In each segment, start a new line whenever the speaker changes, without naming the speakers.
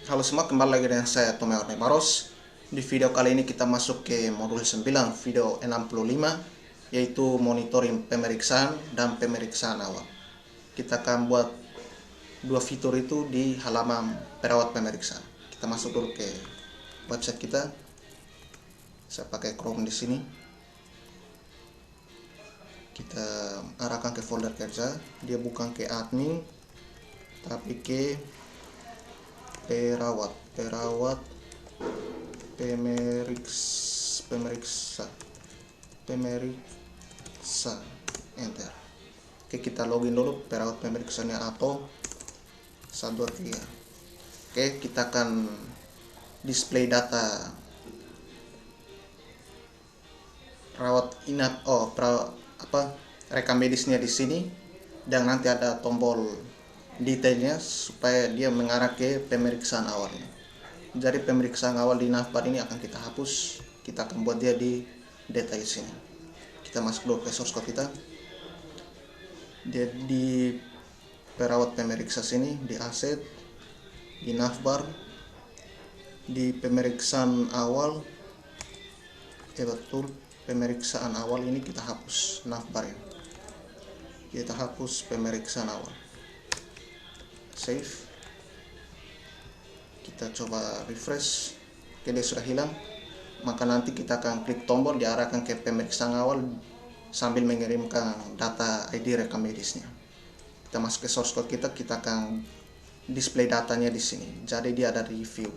Halo semua, kembali lagi dengan saya Tommy Ornebaros. Di video kali ini kita masuk ke modul 9, video 65, yaitu monitoring pemeriksaan dan pemeriksaan awal. Kita akan buat dua fitur itu di halaman perawat pemeriksaan. Kita masuk dulu ke website kita. Saya pakai Chrome di sini. Kita arahkan ke folder kerja. Dia bukan ke admin, tapi ke perawat pemeriksa enter. Oke, kita login dulu perawat pemeriksanya atau 123. Oke, kita akan display data perawat inap rekam medisnya di sini, dan nanti ada tombol detailnya supaya dia mengarah ke pemeriksaan awalnya. Jadi pemeriksaan awal di navbar ini akan kita hapus. Kita akan buat dia di detail sini. Kita masuk dulu ke source code kita. Dia di perawat pemeriksa sini, di aset, di navbar, di pemeriksaan awal. Betul, pemeriksaan awal ini kita hapus navbar ya. Kita hapus pemeriksaan awal. Save. Kita coba refresh. Oke, dia sudah hilang. Maka nanti kita akan klik tombol diarahkan ke pemeriksaan awal sambil mengirimkan data ID rekam medisnya. Kita masuk ke source code kita, kita akan display datanya di sini. Jadi dia ada di view.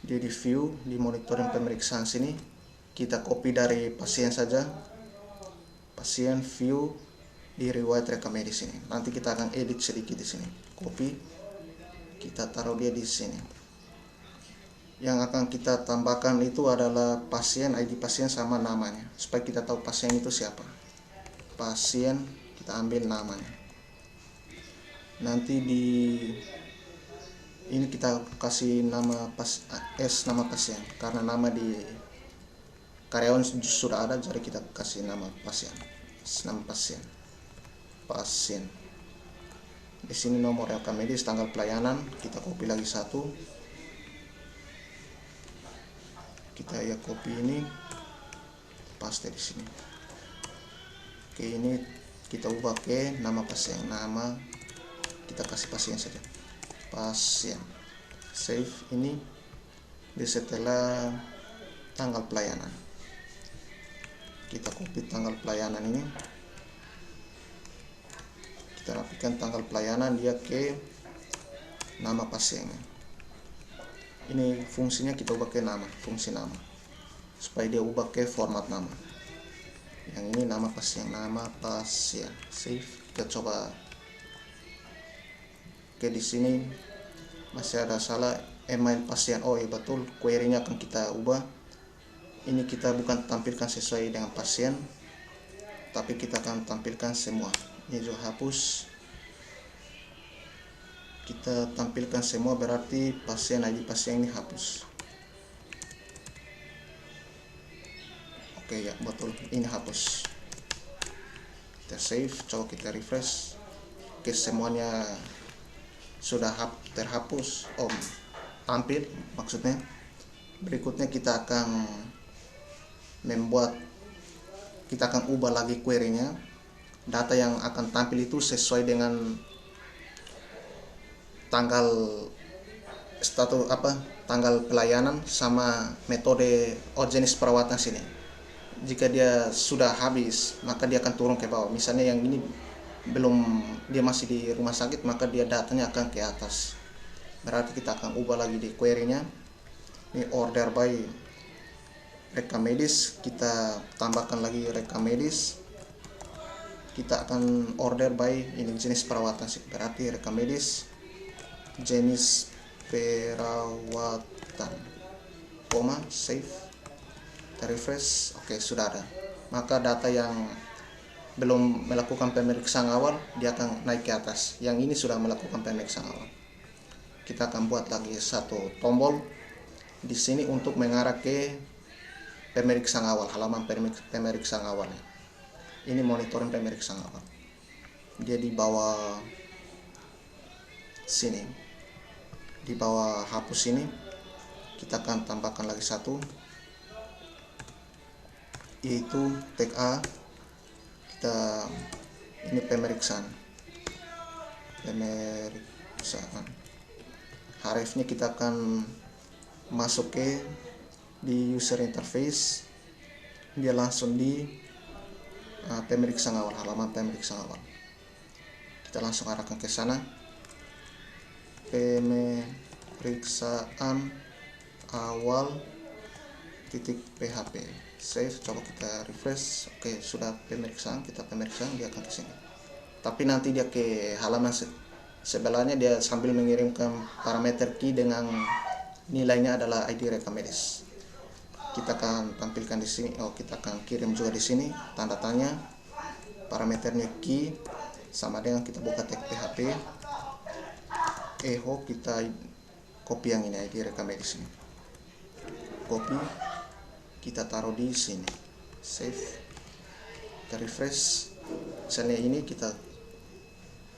Dia di view, di monitoring pemeriksaan sini. Kita copy dari pasien saja. Pasien view di riwayat rekam medis ini. Nanti kita akan edit sedikit di sini. Copy. Kita taruh dia di sini. Yang akan kita tambahkan itu adalah pasien, ID pasien sama namanya, supaya kita tahu pasien itu siapa. Pasien, kita ambil namanya. Nanti di ini kita kasih nama nama pasien, karena nama di karyawan sudah ada, jadi kita kasih nama pasien. Nama pasien. Di sini nomor rekam medis, tanggal pelayanan, kita copy lagi satu. Kita ya copy ini, paste di sini. Oke, ini kita ubah ke nama pasien. Nama kita kasih pasien saja. Pasien. Save ini di setelah tanggal pelayanan. Kita copy tanggal pelayanan ini. Kita rapikan tanggal pelayanan dia ke nama pasiennya. Ini fungsinya kita ubah ke nama, fungsi nama, supaya dia ubah ke format nama. Yang ini nama pasien, save. Kita coba. Oke, di sini masih ada salah, email pasien. Oh iya betul, query-nya akan kita ubah. Ini kita bukan tampilkan sesuai dengan pasien, tapi kita akan tampilkan semua. Ini juga hapus. Kita tampilkan semua, berarti pasien ID pasien ini hapus. Oke ya betul, ini hapus. Kita save, coba kita refresh. Oke, semuanya sudah terhapus. Tampil maksudnya. Berikutnya kita akan ubah lagi query-nya. Data yang akan tampil itu sesuai dengan tanggal pelayanan sama metode jenis perawatan sini. Jika dia sudah habis, maka dia akan turun ke bawah. Misalnya yang ini dia masih di rumah sakit, maka dia datanya akan ke atas. Berarti kita akan ubah lagi di query-nya. Ini order by rekam medis, kita tambahkan lagi rekam medis. Kita akan order by ini jenis perawatan sih. Berarti rekam medis jenis perawatan, save, refresh. Oke, sudah ada. Maka data yang belum melakukan pemeriksaan awal dia akan naik ke atas. Yang ini sudah melakukan pemeriksaan awal. Kita akan buat lagi satu tombol di sini untuk mengarah ke pemeriksaan awal, halaman pemeriksaan awalnya. Ini monitoring pemeriksaan awal. Dia di bawah sini. di bawah hapus ini kita akan tambahkan lagi satu, yaitu tag A. Kita ini pemeriksaan href-nya kita akan masuk ke di user interface, dia langsung di pemeriksaan awal, halaman pemeriksaan awal. Kita langsung arahkan ke sana, pemeriksaan awal .php. Save, coba kita refresh. Oke, sudah pemeriksaan, kita pemeriksaan, dia akan ke sini. Tapi nanti dia ke halaman sebelahnya, dia sambil mengirimkan parameter key dengan nilainya adalah ID Recamedis. Kita akan tampilkan di sini. Kita akan kirim juga di sini tanda tanya, parameternya key sama dengan kita buka tag PHP, echo, kita copy yang ini ID Recamedis ini, copy, kita taruh di sini, save, kita refresh. Misalnya ini kita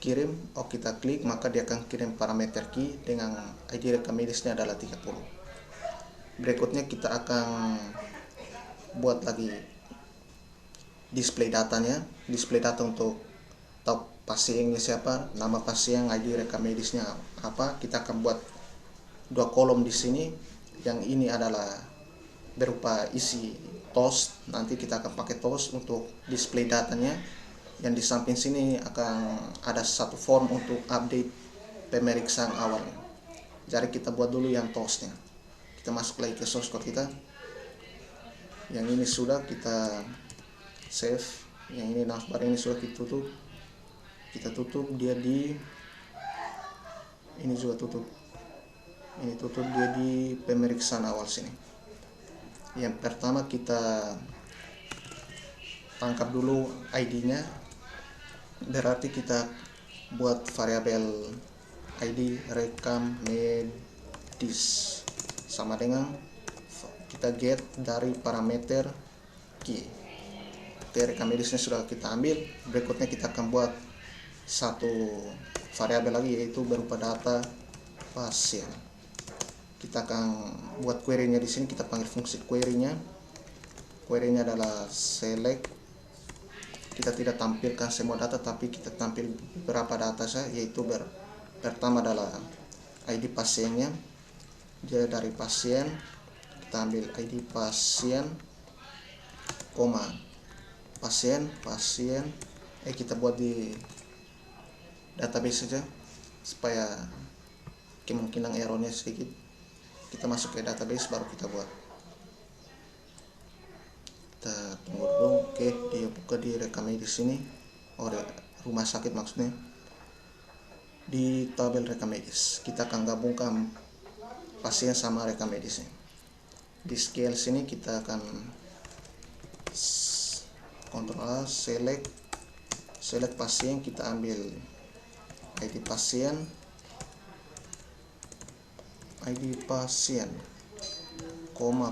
kirim, kita klik, maka dia akan kirim parameter key dengan ID Recamedisnya adalah 30. Berikutnya kita akan buat lagi display datanya, display data untuk tahu pasiennya siapa, nama pasien, ID Recamedisnya apa. Kita akan buat 2 kolom di sini. Yang ini adalah berupa isi toast, nanti kita akan pakai toast untuk display datanya. Yang di samping sini akan ada satu form untuk update pemeriksaan awalnya. Jadi kita buat dulu yang toastnya. Kita masuk lagi ke source code kita. Yang ini sudah kita save. Yang ini navbar ini sudah kita tutup. Kita tutup dia di ini juga tutup. Ini tutup dia di pemeriksaan awal sini. Yang pertama kita tangkap dulu ID-nya. Berarti kita buat variabel ID Recamedis sama dengan kita get dari parameter key. Recamedisnya sudah kita ambil. Berikutnya kita akan buat satu variabel lagi, yaitu berupa data pasien. Kita akan buat query-nya di sini. Kita panggil fungsi query-nya. Query-nya adalah select. Kita tidak tampilkan semua data, tapi kita tampil beberapa data saja, yaitu pertama adalah ID pasiennya. Jadi dari pasien kita ambil ID pasien, pasien. Kita buat di database saja supaya kemungkinan errornya sedikit. Kita masuk ke database baru kita buat. Kita tunggu dulu. Oke, dia buka di Recamedis ini. Rumah sakit maksudnya. Di tabel Recamedis kita akan gabungkan pasien sama Recamedisnya. Di scale sini kita akan Ctrl A, select pasien, kita ambil ID pasien,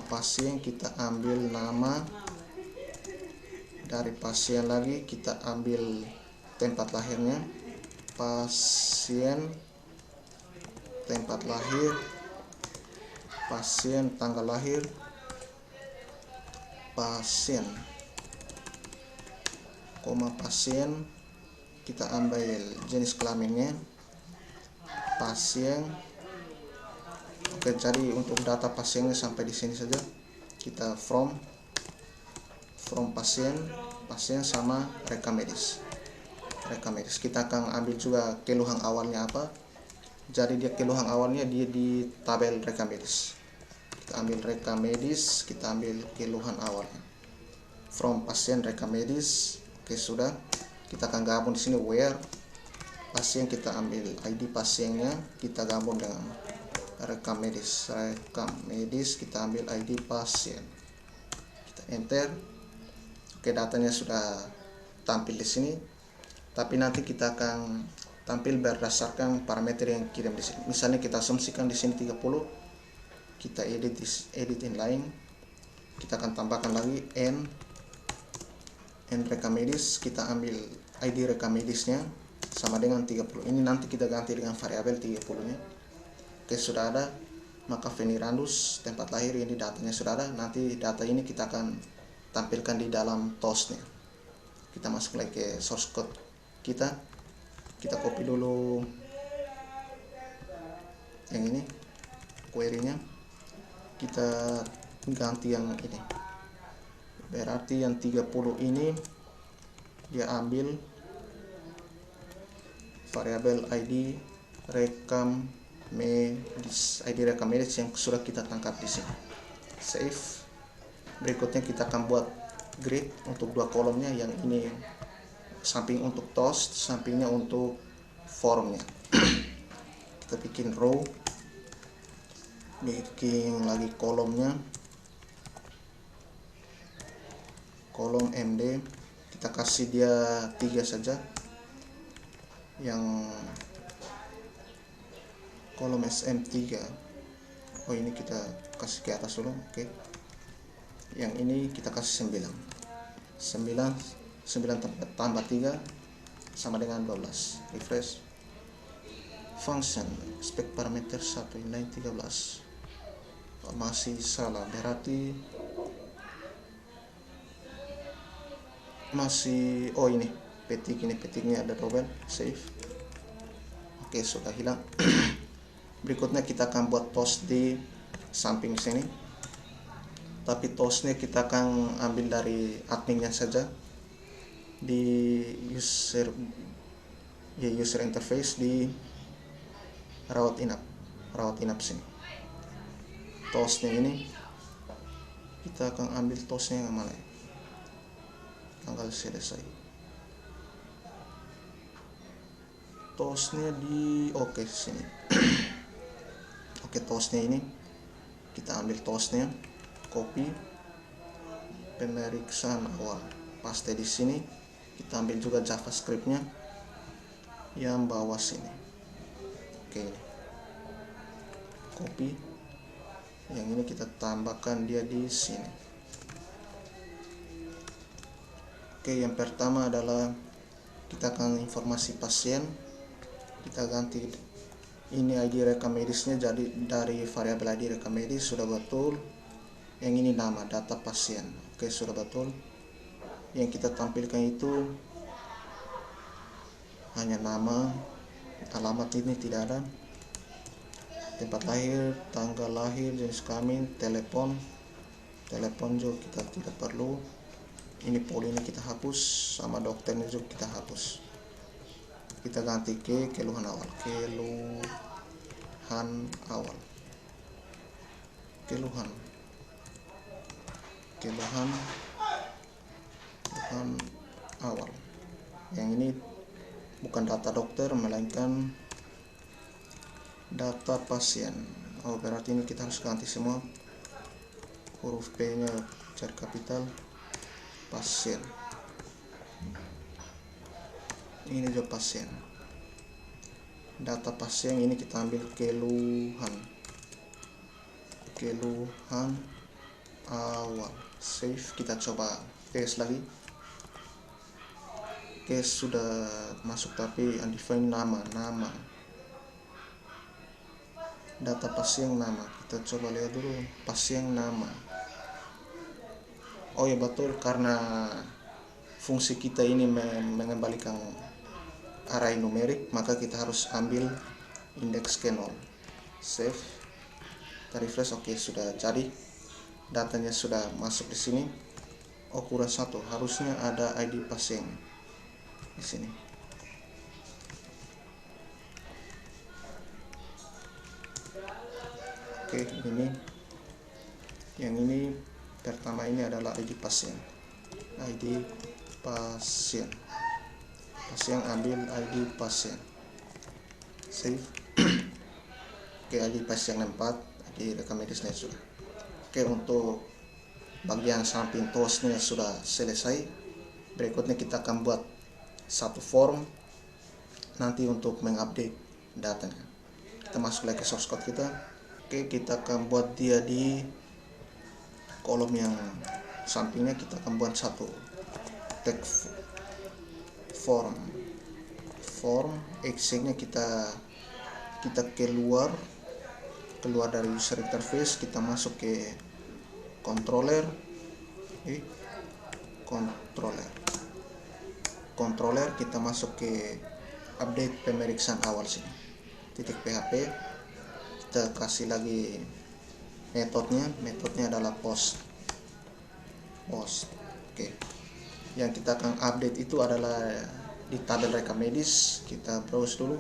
pasien, kita ambil nama dari pasien lagi, kita ambil tempat lahirnya, pasien, tempat lahir, pasien, tanggal lahir, pasien, pasien, kita ambil jenis kelaminnya, pasien. Oke, jadi untuk data pasiennya sampai di sini saja. Kita from pasien sama Recamedis. Kita akan ambil juga keluhan awalnya apa. Jadi dia keluhan awalnya dia di tabel Recamedis. Kita ambil Recamedis, kita ambil keluhan awalnya. From pasien Recamedis. Oke, sudah. Kita akan gabung di sini where pasien, kita ambil ID pasiennya, kita gabung dengan Recamedis, kita ambil ID pasien, kita enter. Oke, datanya sudah tampil di sini. Tapi nanti kita akan tampil berdasarkan parameter yang kirim di sini. Misalnya kita asumsikan di sini 30, kita edit inline, kita akan tambahkan lagi n Recamedis, kita ambil ID Recamedisnya sama dengan 30. Ini nanti kita ganti dengan variabel 30 nya. Oke, sudah ada. Maka Venirandus tempat lahir ini datanya sudah ada. Nanti data ini kita akan tampilkan di dalam TOS-nya. Kita masuk lagi ke source code kita copy dulu yang ini query-nya, kita ganti yang ini. Berarti yang 30 ini dia ambil variabel ID rekam medis, ID rekam medis yang sudah kita tangkap di sini. Save. Berikutnya kita akan buat grid untuk dua kolomnya, yang ini samping untuk toast, sampingnya untuk formnya. Kita bikin row, bikin lagi kolomnya, kolom MD, kita kasih dia 3 saja. Yang kolom SM3, oh ini kita kasih ke atas dulu. Oke. Yang ini kita kasih 9 tambah 3 sama dengan 12. Refresh. Function spek parameter 1 inline 13. Masih salah, berarti masih, oh ini petiknya ada double. Save. Oke, sudah hilang. Berikutnya kita akan buat toast di samping sini, tapi toastnya kita akan ambil dari adminnya saja di user interface, di rawat inap sini. Toastnya ini kita akan ambil toastnya yang mana ya? Tanggal selesai. Toastnya di sini. Oke, toastnya ini kita ambil toastnya, copy, pemeriksaan awal, paste di sini. Kita ambil juga JavaScript-nya yang bawah sini. Oke, copy. Yang ini kita tambahkan dia di sini. Oke, yang pertama adalah kita akan informasi pasien. Kita ganti ini ID rekam medisnya jadi dari variabel ID rekam medis, sudah betul. Yang ini nama data pasien, oke, sudah betul. Yang kita tampilkan itu hanya nama, alamat ini tidak ada, tempat lahir, tanggal lahir, jenis kelamin, telepon juga kita tidak perlu. Ini poli ini kita hapus, sama dokternya juga kita hapus. Kita ganti ke keluhan awal, keluhan awal. Yang ini bukan data dokter melainkan data pasien. Oh, berarti ini kita harus ganti semua, huruf P nya cari kapital, pasien. Ini juga pasien. Data pasien ini kita ambil keluhan awal. Save. Kita coba tes lagi. Oke, sudah masuk, tapi undefined nama. Data pasien nama. Kita coba lihat dulu pasien nama. Oh ya, betul, karena fungsi kita ini mengembalikan array numerik, maka kita harus ambil indeks ke 0. Save. Kita refresh. Oke, sudah jadi. Datanya sudah masuk di sini. Oh, kurang satu, harusnya ada ID pasien di sini. Oke, yang ini pertama ini adalah ID pasien. Pasien ambil ID pasien. Save. Oke, ID pasien 4, ID rekam medisnya sudah. Oke, untuk bagian samping toastnya sudah selesai. Berikutnya kita akan buat satu form nanti untuk mengupdate datanya. Kita masuk lagi ke source code kita. Oke, kita akan buat dia di kolom yang sampingnya. Kita akan buat satu tag form. Exit-nya kita keluar keluar dari user interface, kita masuk ke controller. Controller kita masuk ke update pemeriksaan awal sini, titik PHP. Kita kasih lagi metodenya adalah post. Oke, yang kita akan update itu adalah di tabel rekam medis. Kita browse dulu,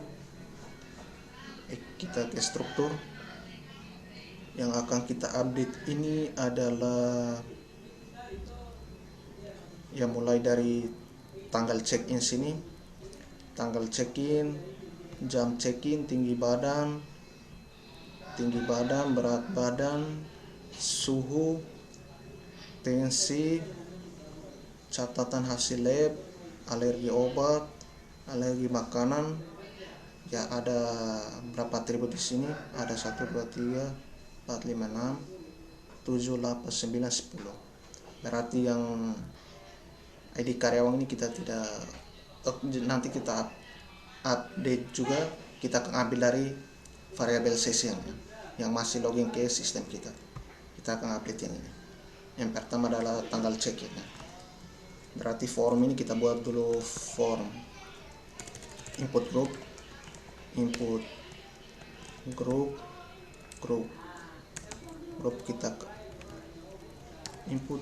kita ke struktur. Yang akan kita update ini adalah yang mulai dari tanggal check-in sini, tanggal check-in, jam check-in, tinggi badan, berat badan, suhu, tensi, catatan hasil lab, alergi obat, alergi makanan. Ya, ada berapa atribut di sini? Ada 1 2 3 4 5 6 7 8 9 10. Berarti yang ID karyawan ini kita tidak, nanti kita update juga. Kita akan ambil dari variabel session yang masih login ke sistem kita. Kita akan update yang ini. Yang pertama adalah tanggal check-in. Berarti form ini kita buat dulu form input group kita input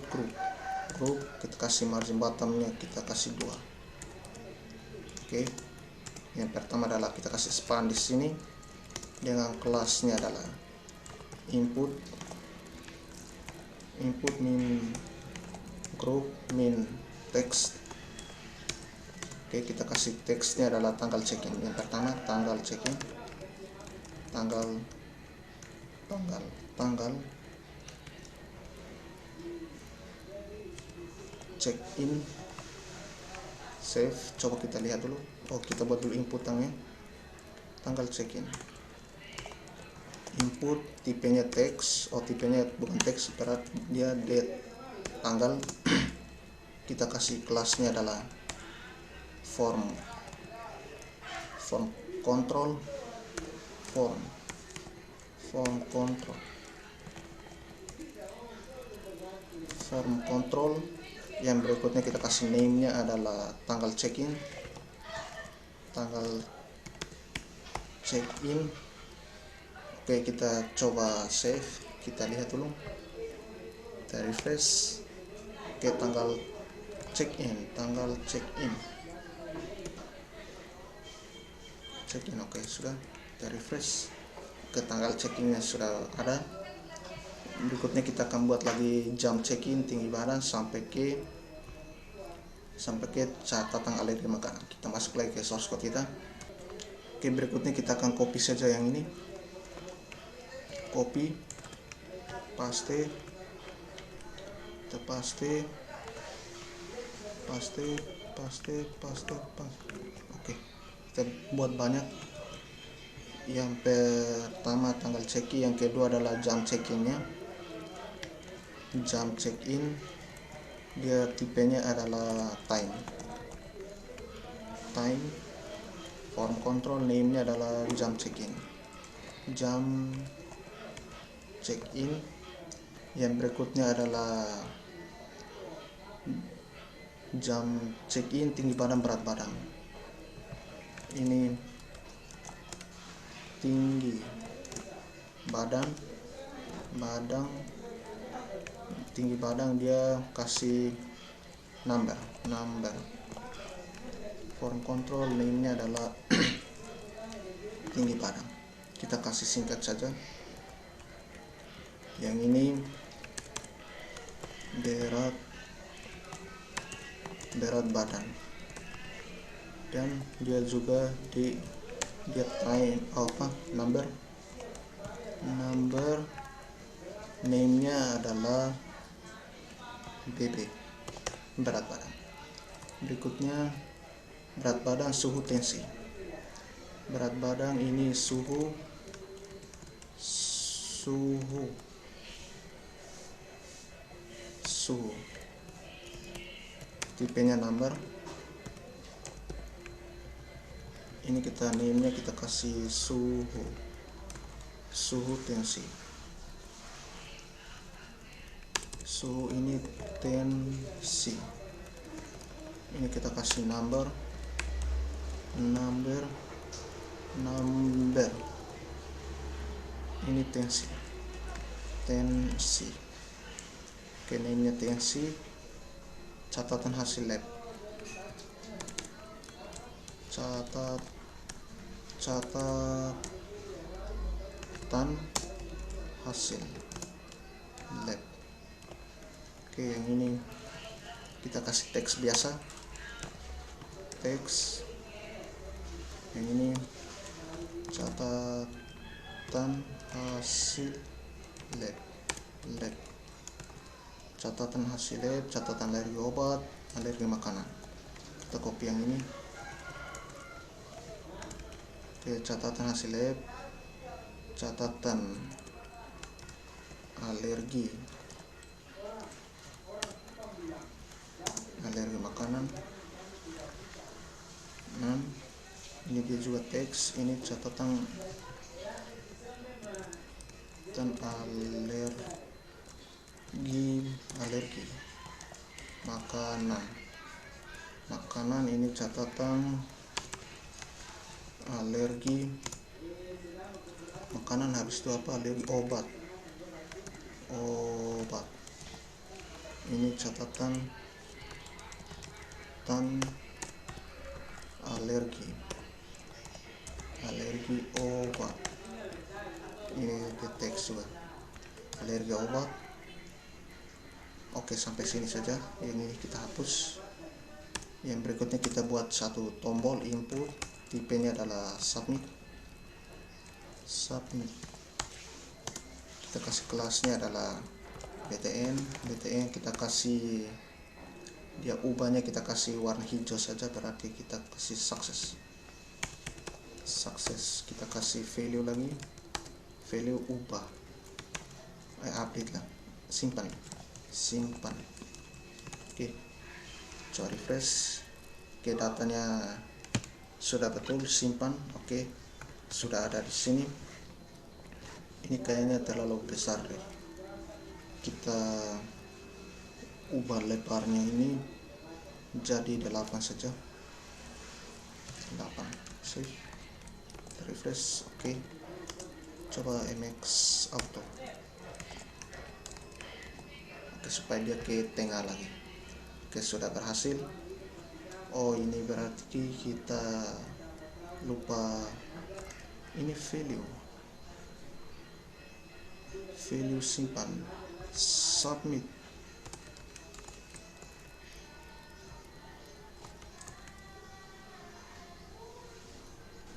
group kita kasih margin bottomnya, kita kasih 2. Oke, yang pertama adalah kita kasih span di sini dengan kelasnya adalah input min group min text. Oke, kita kasih teksnya adalah tanggal check-in. Yang pertama tanggal check-in, tanggal check-in, save. Coba kita lihat dulu. Kita buat dulu inputannya, tanggal check-in, input tipenya teks. Tipenya bukan teks, berarti dia date, tanggal. Kita kasih kelasnya adalah form control. Yang berikutnya kita kasih name-nya adalah tanggal check-in, Oke, kita coba save, kita lihat dulu, kita refresh. Oke, tanggal check-in, oke, sudah. Kita refresh, ke tanggal check-innya sudah ada. Berikutnya kita akan buat lagi jam check-in, tinggi badan, sampai ke catatan alergi makanan. Kita masuk lagi ke source code kita. Oke, berikutnya kita akan copy saja yang ini, copy, paste. Oke, kita buat banyak. Yang pertama tanggal check-in, yang kedua adalah jam check-innya. Jam check-in, dia tipenya adalah time. Form control, name-nya adalah jam check-in. Yang berikutnya adalah jam check-in, tinggi badan, berat badan. Ini tinggi badan, tinggi badan, dia kasih number. Form control, name-nya adalah tinggi badan. Kita kasih singkat saja. Yang ini berat badan, dan dia juga dia time number, name-nya adalah BB, berat badan. Berikutnya berat badan, suhu, tensi. Berat badan ini suhu, tipenya number. Ini kita name-nya kita kasih suhu suhu tensi. Suhu ini tensi. Ini kita kasih number. Ini tensi. Oke, name-nya tensi. Catatan hasil lab. Catatan hasil lab. Oke, yang ini kita kasih teks biasa. Teks. Yang ini catatan hasil lab. Catatan hasil lab, catatan alergi obat, alergi makanan. Kita copy yang ini. Oke, catatan hasil lab, catatan alergi makanan. Ini dia juga teks. Ini catatan alergi makanan. Ini catatan alergi makanan. Habis itu apa? Alergi obat. Ini catatan alergi obat. Ini teks juga, alergi obat. Oke, sampai sini saja. Ini kita hapus. Yang berikutnya kita buat satu tombol input. Tipenya adalah submit. Kita kasih kelasnya adalah btn. Kita kasih dia ubahnya, kita kasih warna hijau saja, berarti kita kasih sukses. Kita kasih value lagi, value ubah, update lah, simpan. Oke, coba refresh. Oke, datanya sudah betul, simpan. Oke, sudah ada di sini. Ini kayaknya terlalu besar deh. Kita ubah lebarnya ini jadi 8 saja. 8. Save. Refresh. Oke. Coba MX Auto. Oke, supaya dia ke tengah lagi. Oke, sudah berhasil. Oh, ini berarti kita lupa ini value simpan, submit.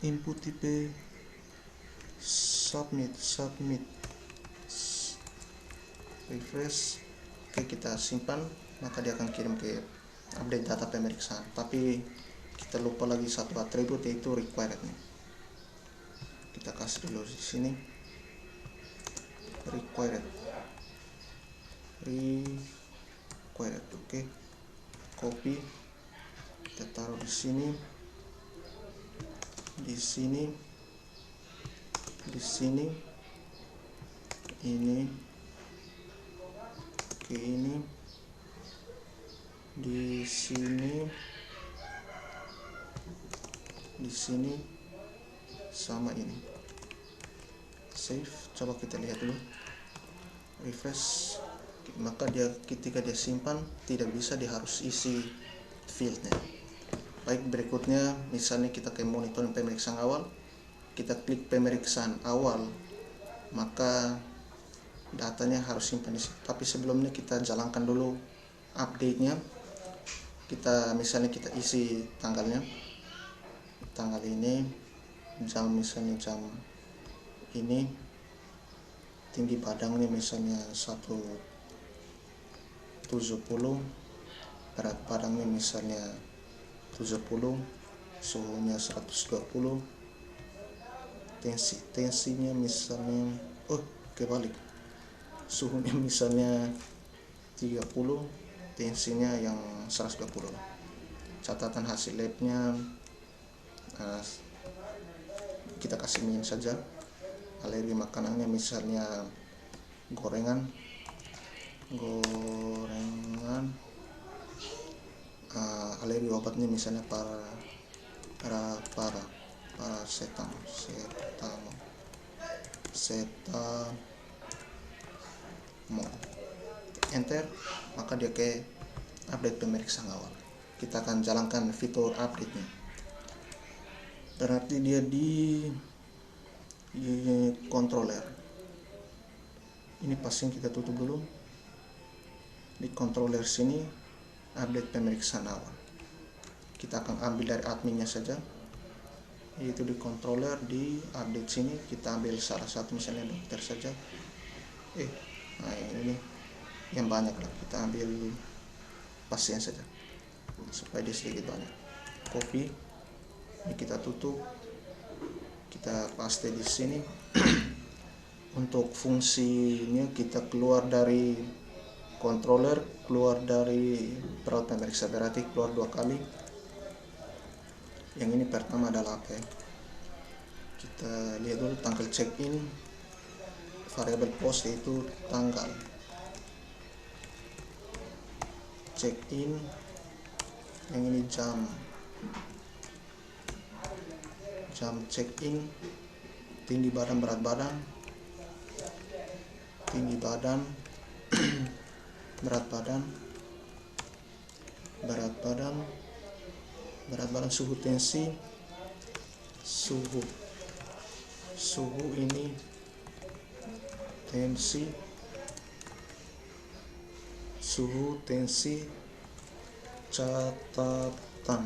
Input tipe submit. Refresh. Oke, kita simpan, maka dia akan kirim ke update data pemeriksaan. Tapi kita lupa lagi satu atribut, yaitu required nih. Kita kasih dulu di sini required. Oke, copy, kita taruh di sini, ini ke ini, di sini sama ini. Save. Coba kita lihat dulu, refresh. Maka dia ketika dia simpan tidak bisa, dia harus isi fieldnya. Baik, berikutnya misalnya kita ke monitoring pemeriksaan awal, kita klik pemeriksaan awal, maka datanya harus simpan di situ. Tapi sebelumnya kita jalankan dulu update-nya. Misalnya kita isi tanggal ini, misalnya jam ini, tinggi badannya misalnya 170, berat badannya misalnya 70, suhunya 120, tensinya misalnya kebalik, suhunya misalnya 30, tensinya yang 120. Catatan hasil labnya kita kasih min saja. alergi makanannya, misalnya gorengan, alergi obatnya misalnya paracetamol, enter, maka dia ke update pemeriksaan awal. Kita akan jalankan fitur update-nya. Berarti dia di controller. Ini pasang kita tutup dulu. Di controller sini update pemeriksaan awal. Kita akan ambil dari adminnya saja. Yaitu di controller, di update sini kita ambil salah satu, misalnya dokter saja. Nah ini yang banyak lah, kita ambil pasien saja supaya dia sedikit banyak. Copy, ini kita tutup, kita paste di sini. Untuk fungsinya kita keluar dari controller, keluar dari perawat pemeriksa, berarti keluar 2 kali. Yang ini pertama adalah apa ya? Kita lihat dulu tanggal check-in, variabel post yaitu tanggal check-in. Yang ini jam check-in, tinggi badan, berat badan, tinggi badan, berat badan, suhu, tensi, suhu ini tensi, suhu, tensi, catatan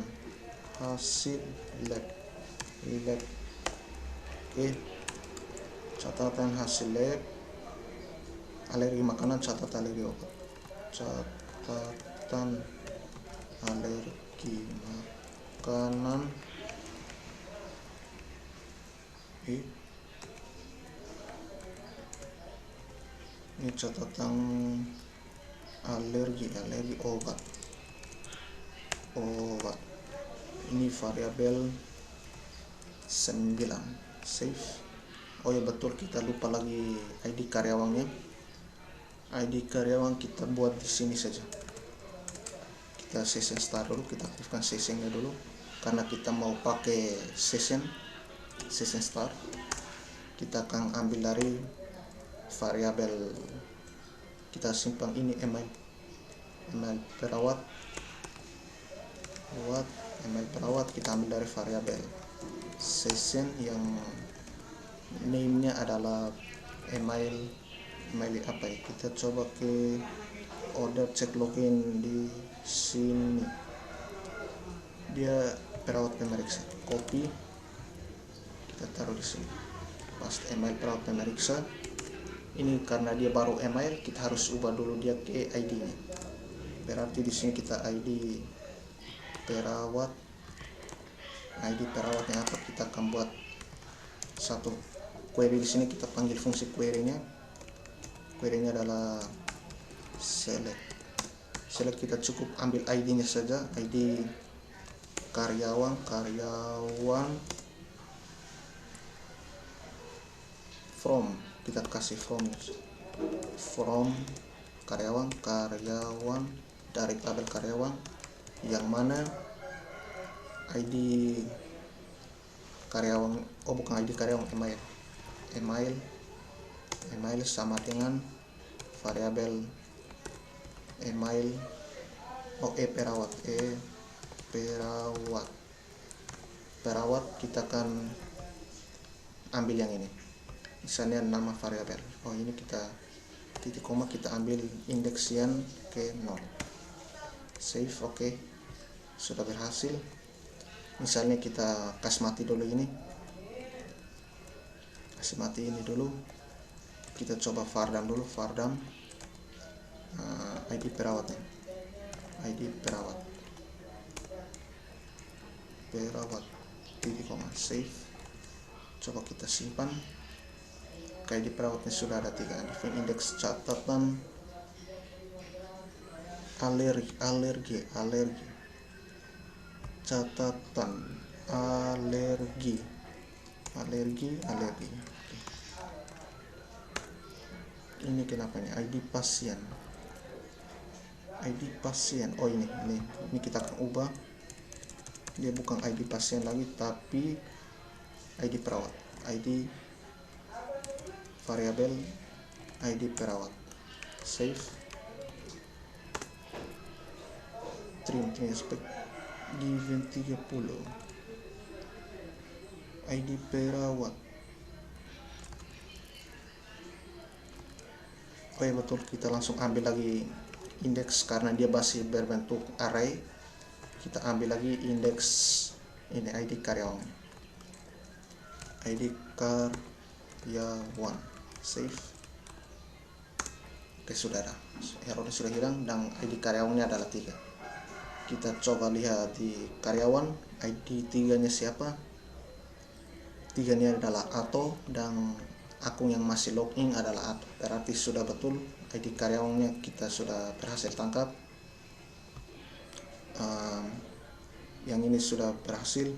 hasil lab, catatan hasil lab, alergi makanan, catatan alergi obat, catatan alergi makanan, ini catatan alergi obat. Ini variabel 9, save. Oh ya betul, kita lupa lagi ID karyawannya. ID karyawan kita buat di sini saja. Kita session start dulu, kita aktifkan sessionnya dulu karena kita mau pakai session start. Kita akan ambil dari variabel, kita simpan ini email perawat, kita ambil dari variabel session yang name-nya adalah email apa ya, kita coba ke order cek login di sini, dia perawat pemeriksa. Copy, kita taruh di sini, paste email perawat pemeriksa. Ini karena dia baru email, kita harus ubah dulu dia ke ID-nya. Berarti di sini kita ID perawatnya apa, kita akan buat satu query di sini. Kita panggil fungsi query-nya adalah select. Kita cukup ambil ID-nya saja, ID karyawan from, kita kasih from karyawan dari tabel karyawan, yang mana ID karyawan, bukan ID karyawan, email sama dengan variabel email perawat kita akan ambil yang ini, misalnya nama variabel. Ini kita titik koma, kita ambil indeksian ke 0, save. Oke, sudah berhasil. Misalnya kita kasih mati dulu ini, dulu. Kita coba Fardam dulu, ID perawatnya, perawat titik koma, save. Coba kita simpan. ID perawatnya sudah ada 3. Define indeks catatan alergi, catatan alergi. Oke. ini kenapa ini ID pasien, oh ini kita akan ubah, dia bukan ID pasien lagi tapi ID perawat, ID variabel ID perawat. Save, trim aspek given 30 ID perawat. Oh ya betul, kita langsung ambil lagi indeks karena dia masih berbentuk array. Kita ambil lagi indeks ini ID karyawan, ID karyawan. Save. Oke, sudah ada, errornya sudah hilang dan ID karyawannya adalah 3. Kita coba lihat di karyawan ID 3 nya siapa. 3 nya adalah Ato dan akun yang masih login adalah Ato, berarti sudah betul ID karyawannya kita sudah berhasil tangkap. Yang ini sudah berhasil,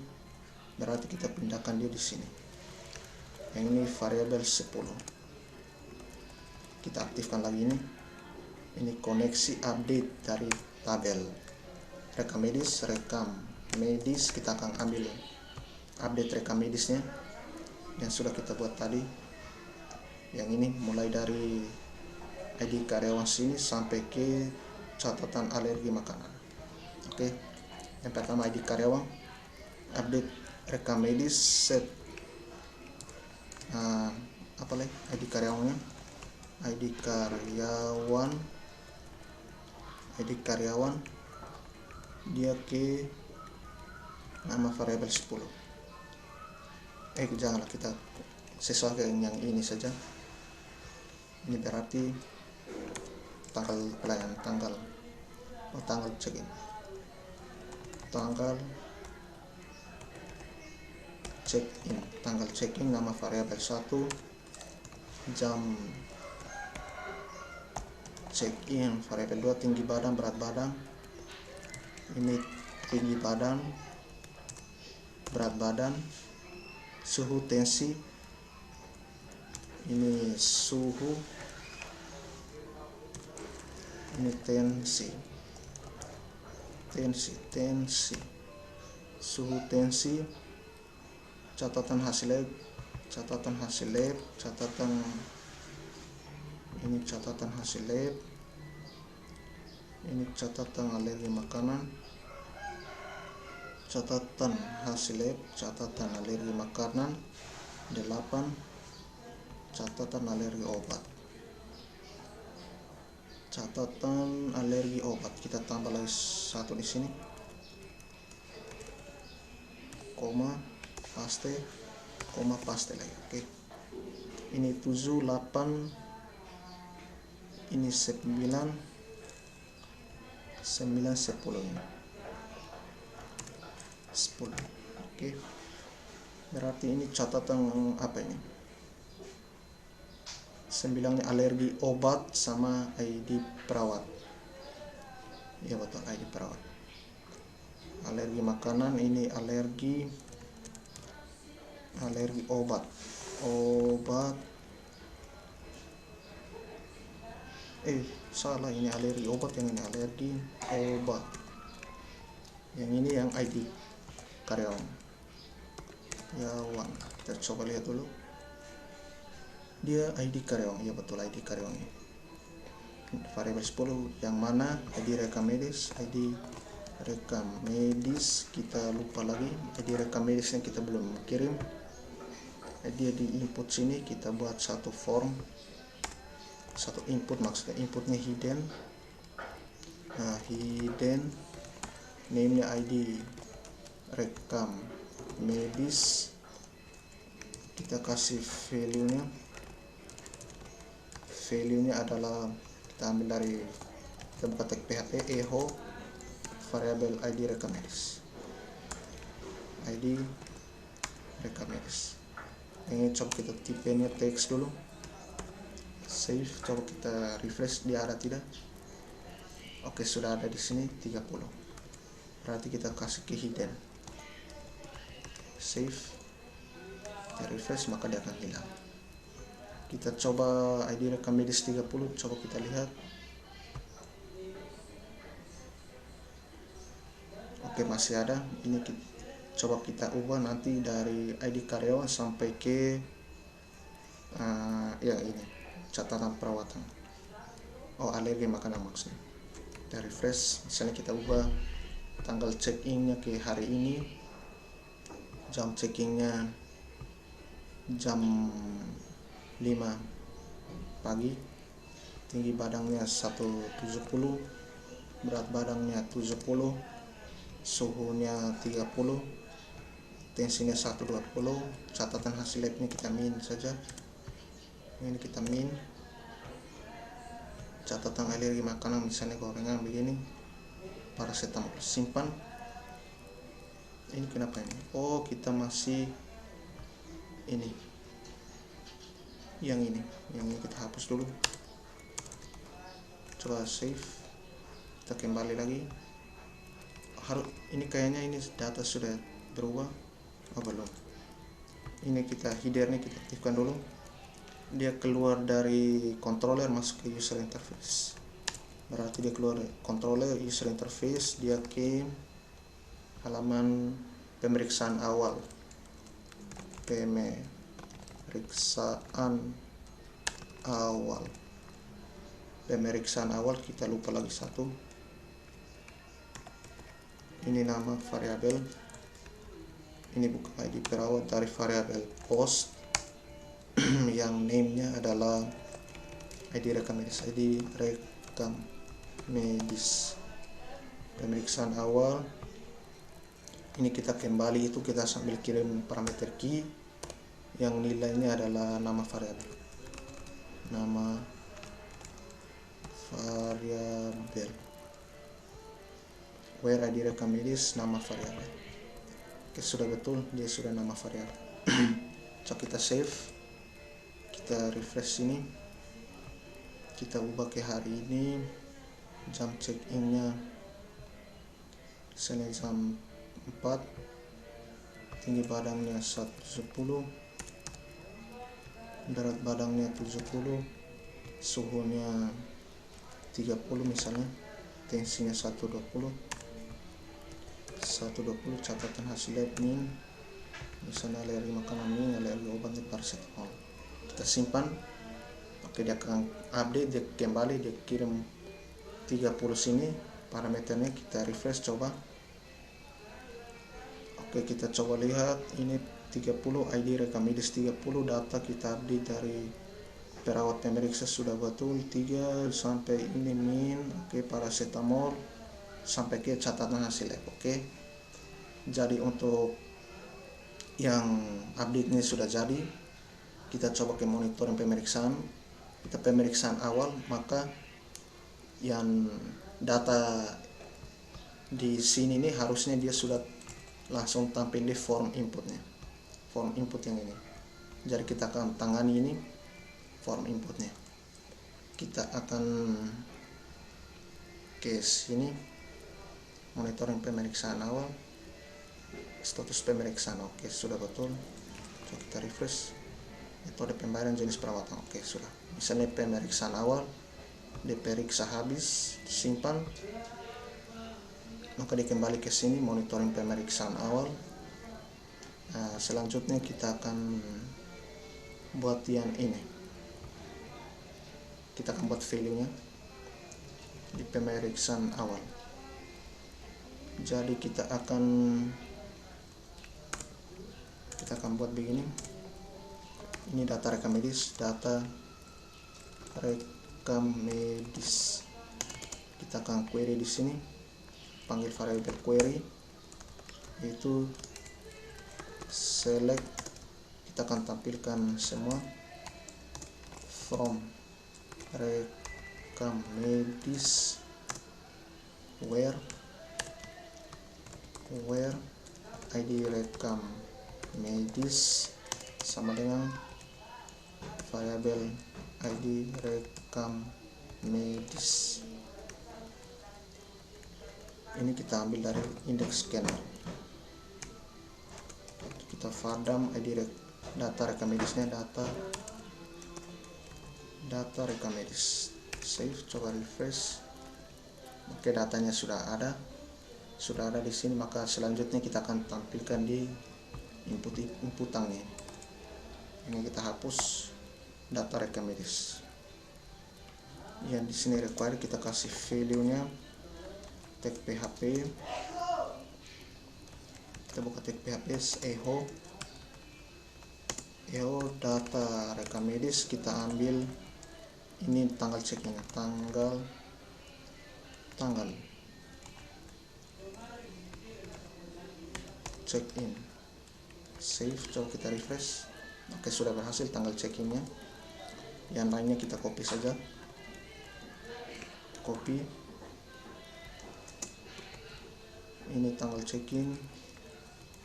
berarti kita pindahkan dia di sini. Yang ini variabel 10. Kita aktifkan lagi ini. Ini koneksi update dari tabel rekam medis. Kita akan ambil update rekam medisnya yang sudah kita buat tadi. Yang ini mulai dari ID karyawan sini sampai ke catatan alergi makanan. Oke, yang pertama ID karyawan, update rekam medis, set apa lagi ID karyawannya, ID karyawan dia ke nama variabel 10. Janganlah, kita sesuaikan yang ini saja. Ini berarti tanggal pelayanan, tanggal check-in, tanggal check-in, nama variabel 1, jam check-in variabel 2, tinggi badan, berat badan. Ini tinggi badan, berat badan, suhu, tensi. Ini suhu, ini tensi, suhu, tensi, catatan hasil lab, ini catatan hasil lab, ini catatan alergi makanan, catatan hasil lab, catatan alergi makanan. 8, catatan alergi obat, kita tambah lagi 1 di sini, koma paste lagi. Oke, ini 7, 8, ini 9, 10 ini 10. Oke, berarti ini catatan apa ini, 9 alergi obat sama ID perawat. Ya betul, ID perawat. Alergi makanan, ini alergi obat, salah, ini alergi obat, yang ini alergi obat, yang ini yang ID karyawan. Kita coba lihat dulu, dia ID karyawan. Ya betul, ID karyawan ini variabel 10, yang mana ID rekam medis. Kita lupa lagi ID rekam medisnya kita belum kirim. Dia di input sini, kita buat satu form, satu input, maksudnya inputnya hidden. Hidden name-nya ID rekam medis, kita kasih value-nya adalah, kita ambil dari, kita buka tag PHP echo variabel ID rekam medis, ID rekam medis. Ini coba kita tipenya teks dulu, save, coba kita refresh, dia ada tidak? Oke, sudah ada di sini 30. Berarti kita kasih ke hidden, save, kita refresh, maka dia akan hilang. Kita coba ID rekam medis 30, coba kita lihat. Oke, masih ada. Ini coba kita ubah nanti dari ID karyawan sampai ke yang ini, catatan perawatan. Alergi makanan maksudnya. Kita refresh, misalnya kita ubah tanggal check-innya ke hari ini, jam check-innya jam 5 pagi, tinggi badannya 170, berat badannya 70, suhunya 30, tensinya 120. Catatan hasil labnya kita min saja. Ini kita min. Catatan alergi makanan misalnya gorengan begini, paracetamol, simpan. Ini kenapa ini? Kita masih ini, yang ini kita hapus dulu. Coba save, kita kembali lagi. Ini kayaknya ini data sudah berubah. Belum. Ini kita headernya kita aktifkan dulu. Dia keluar dari controller masuk ke user interface. Berarti dia keluar dari controller user interface, dia ke halaman pemeriksaan awal. Pemeriksaan awal kita lupa lagi satu. Ini nama variabel. Ini bukan ID perawat, dari variabel post yang name-nya adalah ID rekam medis. Pemeriksaan awal. Ini kita kembali itu kita sambil kirim parameter key yang nilainya adalah nama variabel. Where ID rekam medis, nama variabel. Oke, sudah betul, dia sudah nama variabel. So kita save, kita refresh ini, kita ubah ke hari ini, jam check in-nya misalnya jam 4, tinggi badannya 110, berat badannya 70, suhunya 30 misalnya, tensinya 120, catatan hasil lab min, misalnya alergi makanan min, alergi obatnya paracetamol. Kita simpan. Oke, dia akan update, dia kembali, dia kirim 30 sini parameternya. Kita refresh coba. Oke, kita coba lihat ini 30 ID rekam medis 30, data kita update dari perawat pemeriksa sudah betul 3 sampai ini min. Oke, paracetamol sampai ke catatan hasil lab. Oke, jadi untuk yang update ini sudah jadi. Kita coba ke monitoring pemeriksaan. Kita pemeriksaan awal, maka yang data di sini nih harusnya dia sudah langsung tampil di form inputnya, form input yang ini. Jadi kita akan tangani ini form inputnya. Kita akan ke sini, monitoring pemeriksaan awal, status pemeriksaan. Oke, sudah betul. Coba kita refresh. Metode pembayaran jenis perawatan. Oke, sudah. Misalnya pemeriksaan awal, diperiksa habis, simpan, maka dia kembali ke sini, monitoring pemeriksaan awal. Selanjutnya kita akan buat yang ini. Kita akan buat value-nya di pemeriksaan awal. Jadi kita akan buat begini. Ini data rekam medis, Kita akan query di sini, panggil variabel query, yaitu select. Kita akan tampilkan semua from rekam medis where ID rekam medis sama dengan variabel ID rekam medis. Ini kita ambil dari index scanner. Kita fadam ID data rekam medisnya, data data rekam medis. Save, coba refresh. Oke, datanya sudah ada di sini. Maka selanjutnya kita akan tampilkan di inputangnya. Ini kita hapus data rekam medis. Yang di sini require kita kasih value-nya tag PHP. Kita buka tag PHP eho data rekam medis. Kita ambil ini tanggal check-in, tanggal check-in. Save, coba kita refresh. Oke, sudah berhasil tanggal check-innya. Yang lainnya kita copy saja, copy. Ini tanggal check-in,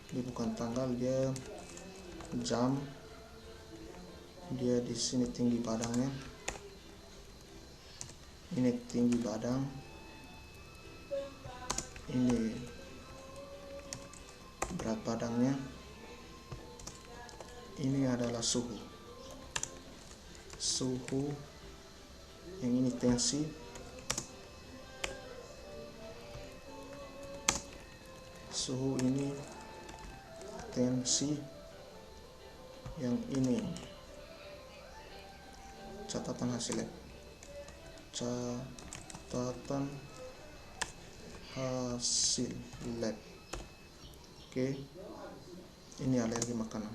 dia bukan tanggal, dia jam. Dia di sini tinggi badannya, ini tinggi badan, ini berat badannya, ini adalah suhu, yang ini tensi, suhu ini tensi, yang ini catatan hasil lab. Oke, ini alergi makanan.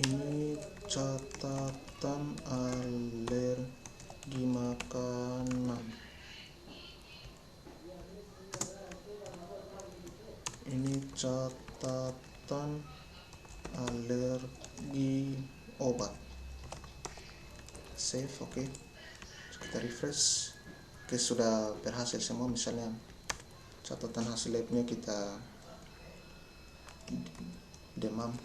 Ini catatan alergi makanan. Ini catatan alergi obat. Save. Oke, kita refresh. Oke, sudah berhasil semua. Misalnya catatan hasil labnya kita demam.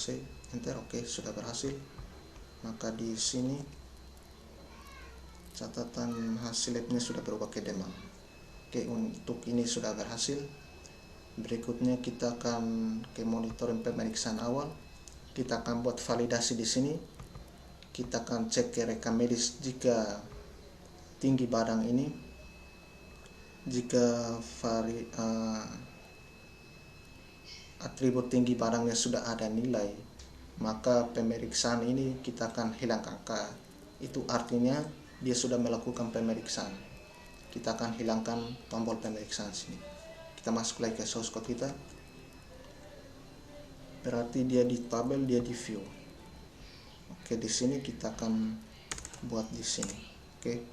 Save, enter. Oke, sudah berhasil. Maka di sini catatan hasil labnya sudah berubah ke demam. Oke, untuk ini sudah berhasil. Berikutnya kita akan ke monitoring pemeriksaan awal. Kita akan buat validasi di sini. Kita akan cek ke rekam medis jika tinggi badan ini, jika atribut tinggi badannya sudah ada nilai, maka pemeriksaan ini kita akan hilangkan. Itu artinya dia sudah melakukan pemeriksaan. Kita akan hilangkan tombol pemeriksaan sini. Kita masuk lagi ke source code kita. Berarti dia di tabel, dia di view. Oke, di sini kita akan buat di sini. Oke.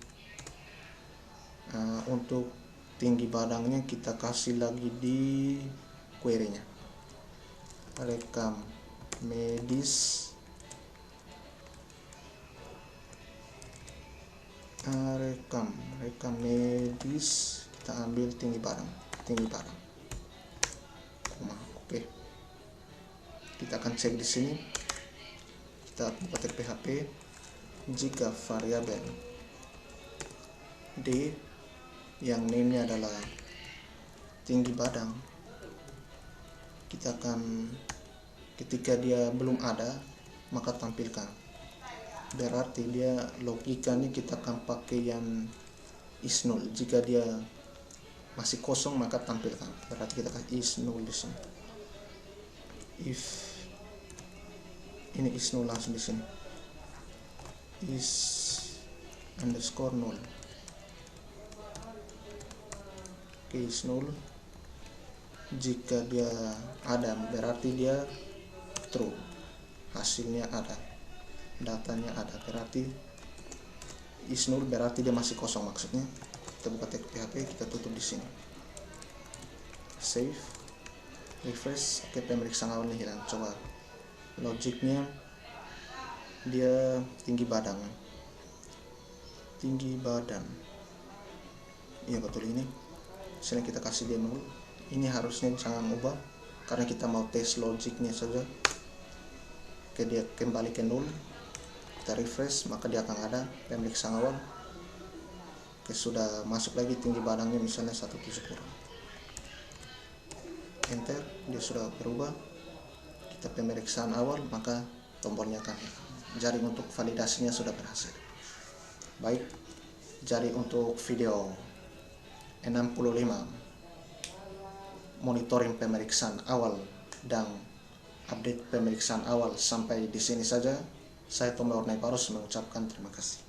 Untuk tinggi badannya kita kasih lagi di query-nya. Rekam medis. Rekam medis, kita ambil tinggi badan. Oke, kita akan cek di sini. Kita buka tag PHP. Jika variabel d yang name-nya adalah tinggi badan, kita akan, ketika dia belum ada, maka tampilkan. Berarti dia logikanya kita akan pakai yang is null. Jika dia masih kosong maka tampilkan. Berarti kita kasih is null di sini. If ini is null langsung di sini. Is underscore null. Oke, is null. Jika dia ada berarti dia true. Hasilnya ada. Datanya ada, berarti is null, berarti dia masih kosong maksudnya. Kita buka tag PHP, kita tutup di sini. Save, refresh. Oke, pemeriksaan awalnya hilang. Coba logiknya, dia tinggi badan. Iya betul ini. Sini kita kasih dia null. Ini harusnya jangan ubah karena kita mau tes logiknya saja. Oke, dia kembali ke null. Kita refresh, maka dia akan ada pemeriksaan awal. Oke, sudah masuk lagi tinggi badannya misalnya 170. enter, dia sudah berubah. Kita pemeriksaan awal, maka tombolnya akan hilang. Jadi untuk validasinya sudah berhasil. Baik, jadi untuk video 65 monitoring pemeriksaan awal dan update pemeriksaan awal sampai di sini saja. Saya Tommy Ornaiparus mengucapkan terima kasih.